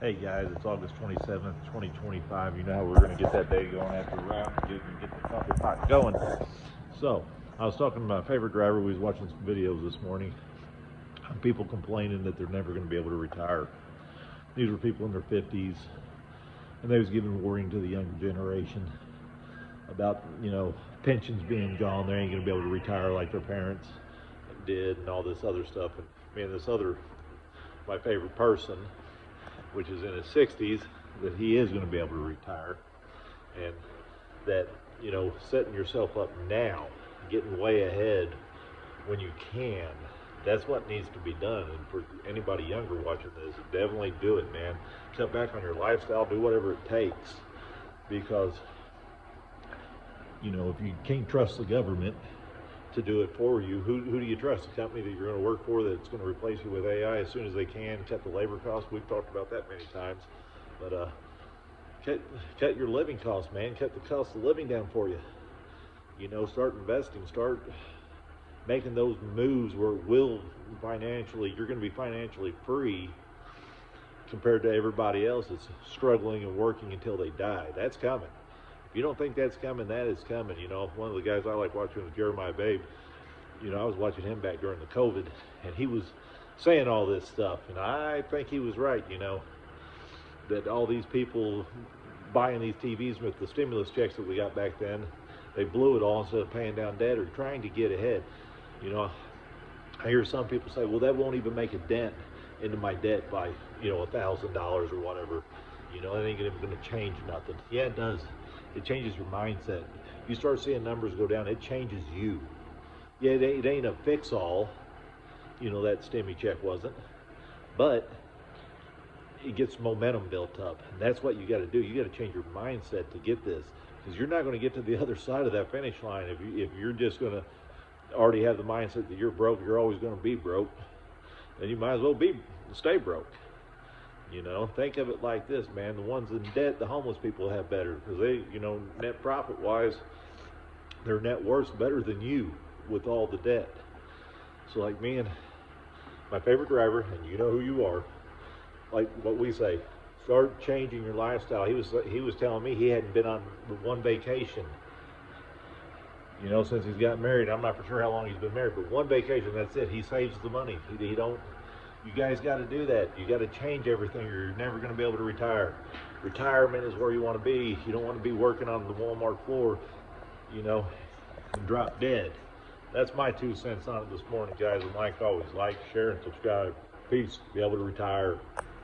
Hey guys, it's August 27th, 2025. You know how we're going to get that day going after a round and get the coffee pot going. So, I was talking to my favorite driver. We was watching some videos this morning of people complaining that they're never going to be able to retire. These were people in their 50s, and they was giving warning to the younger generation about, pensions being gone. They ain't going to be able to retire like their parents did and all this other stuff. And me and my favorite person, which is in his 60s, that he is going to be able to retire, and that, setting yourself up now, getting way ahead when you can, that's what needs to be done. And for anybody younger watching this, definitely do it, man. Cut back on your lifestyle, do whatever it takes, because if you can't trust the government to do it for you, who do you trust? The company that you're going to work for that's going to replace you with AI as soon as they can, cut the labor costs. We've talked about that many times. But cut your living costs, man. Cut the cost of living down for you. Start investing. Start making those moves where you're going to be financially free compared to everybody else that's struggling and working until they die. That's coming. If you don't think that's coming, that is coming. One of the guys I like watching is Jeremiah Babe. I was watching him back during the COVID, and he was saying all this stuff, and I think he was right, that all these people buying these TVs with the stimulus checks that we got back then, they blew it all instead of paying down debt or trying to get ahead. I hear some people say, well, that won't even make a dent into my debt by, $1,000 or whatever. That ain't even going to change nothing. Yeah, it does. It changes your mindset. You start seeing numbers go down, it changes you. Yeah, it ain't a fix-all, that stimmy check wasn't, but it gets momentum built up, and that's what you got to do. You got to change your mindset to get this, because you're not going to get to the other side of that finish line if you're just going to already have the mindset that you're broke, you're always going to be broke, then you might as well stay broke. Think of it like this, man. The ones in debt, the homeless people have better, because they, net profit wise, their net worth's better than you with all the debt. So like me and my favorite driver, and you know who you are, like what we say, start changing your lifestyle. He was telling me he hadn't been on one vacation, since he's got married. I'm not for sure how long he's been married, but one vacation, that's it. He saves the money. He don't. You guys got to do that. You got to change everything, or you're never going to be able to retire. Retirement is where you want to be. You don't want to be working on the Walmart floor, and drop dead. That's my 2 cents on it this morning, guys. And like always, like, share, and subscribe. Peace. Be able to retire.